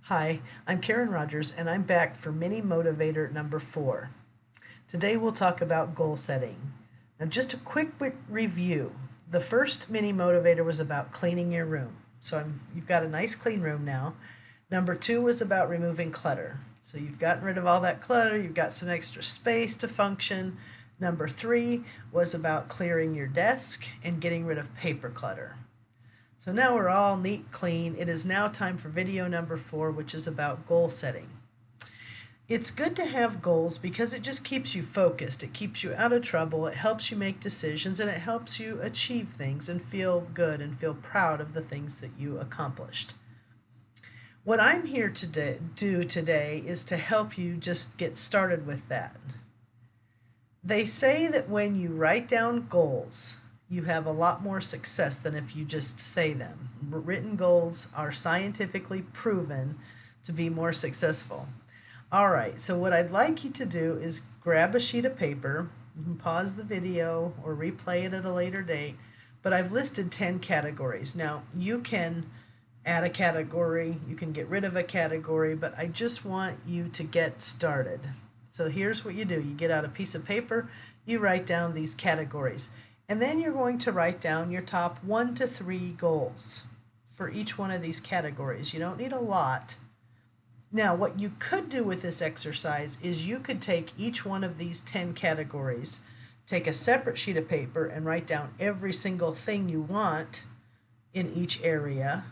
Hi, I'm Karen Rogers and I'm back for Mini Motivator number 4. Today we'll talk about goal setting. Now just a quick review. The first Mini Motivator was about cleaning your room. So you've got a nice clean room now. Number 2 was about removing clutter. So you've gotten rid of all that clutter, you've got some extra space to function. Number 3 was about clearing your desk and getting rid of paper clutter. So now we're all neat, clean. It is now time for video number 4, which is about goal setting. It's good to have goals because it just keeps you focused. It keeps you out of trouble. It helps you make decisions and it helps you achieve things and feel good and feel proud of the things that you accomplished. What I'm here to do today is to help you just get started with that. They say that when you write down goals, you have a lot more success than if you just say them. Written goals are scientifically proven to be more successful. All right, so what I'd like you to do is grab a sheet of paper. You can pause the video or replay it at a later date, but I've listed 10 categories. Now, you can add a category, you can get rid of a category, but I just want you to get started. So here's what you do. You get out a piece of paper, you write down these categories. And then you're going to write down your top 1 to 3 goals for each one of these categories. You don't need a lot. Now, what you could do with this exercise is you could take each one of these 10 categories, take a separate sheet of paper and write down every single thing you want in each area.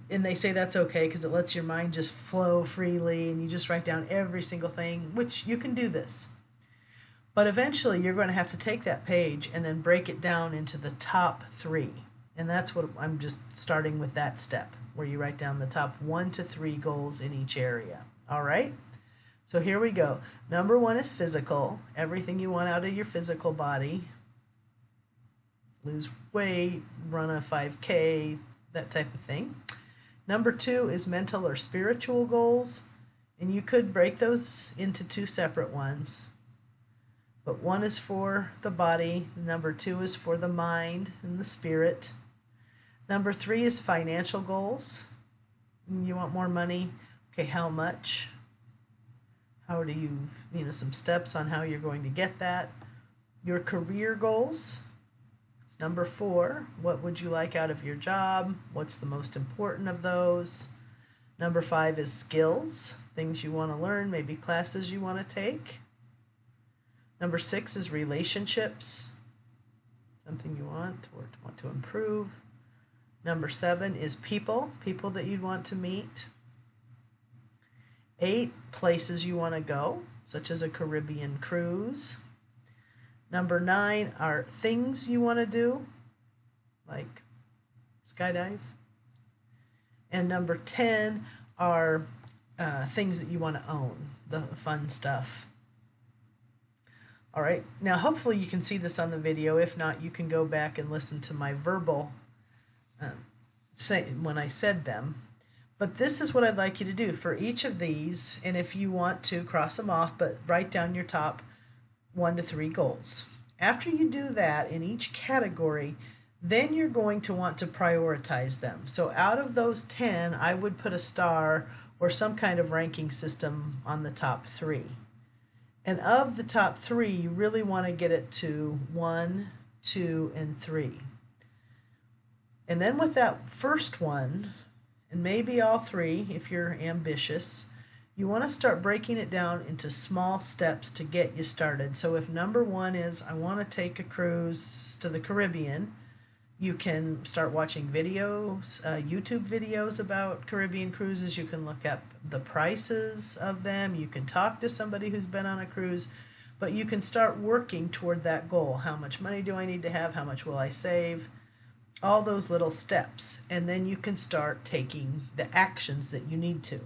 And they say that's okay because it lets your mind just flow freely and you just write down every single thing, which you can do this. But eventually you're going to have to take that page and then break it down into the top 3. And that's what I'm just starting with, that step where you write down the top 1 to 3 goals in each area. All right? So here we go. Number 1 is physical. Everything you want out of your physical body. Lose weight, run a 5K, that type of thing. Number 2 is mental or spiritual goals. And you could break those into 2 separate ones. But 1 is for the body, number 2 is for the mind and the spirit. Number 3 is financial goals. You want more money? Okay, how much? How do you, some steps on how you're going to get that. Your career goals. It's number 4. What would you like out of your job? What's the most important of those? Number 5 is skills, things you want to learn, maybe classes you want to take. Number 6 is relationships, something you want or want to improve. Number 7 is people that you'd want to meet. 8, places you want to go, such as a Caribbean cruise. Number 9 are things you want to do, like skydive. And number 10 are things that you want to own, the fun stuff. All right, now hopefully you can see this on the video. If not, you can go back and listen to my verbal when I said them. But this is what I'd like you to do for each of these, and if you want to cross them off, but write down your top 1 to 3 goals. After you do that in each category, then you're going to want to prioritize them. So out of those 10, I would put a star or some kind of ranking system on the top 3. And of the top 3, you really want to get it to 1, 2, and 3. And then with that first one, and maybe all 3 if you're ambitious, you want to start breaking it down into small steps to get you started. So if number 1 is, I want to take a cruise to the Caribbean, you can start watching videos, YouTube videos about Caribbean cruises. You can look up the prices of them. You can talk to somebody who's been on a cruise, but you can start working toward that goal. How much money do I need to have? How much will I save? All those little steps. And then you can start taking the actions that you need to.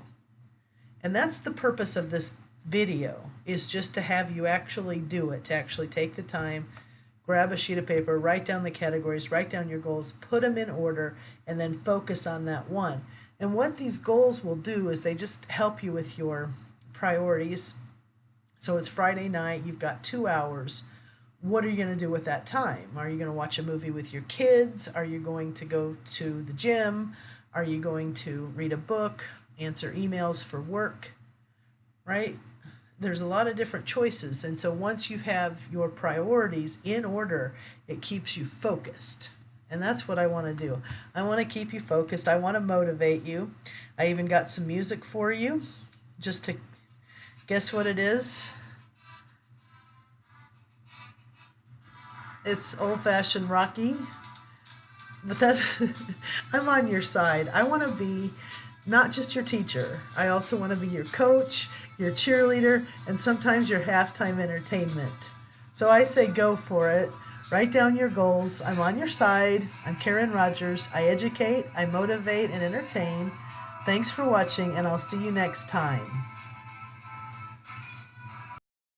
And that's the purpose of this video, is just to have you actually do it, to actually take the time, grab a sheet of paper, write down the categories, write down your goals, put them in order, and then focus on that one. And what these goals will do is they just help you with your priorities. So it's Friday night, you've got 2 hours. What are you going to do with that time? Are you going to watch a movie with your kids? Are you going to go to the gym? Are you going to read a book, answer emails for work, right? There's a lot of different choices. And so once you have your priorities in order, it keeps you focused. And that's what I want to do. I want to keep you focused. I want to motivate you. I even got some music for you just to guess what it is. It's old-fashioned Rocky. But that's, I'm on your side. I want to be not just your teacher. I also want to be your coach, your cheerleader, and sometimes your halftime entertainment. So I say go for it. Write down your goals. I'm on your side. I'm Karen Rogers. I educate, I motivate, and entertain. Thanks for watching, and I'll see you next time.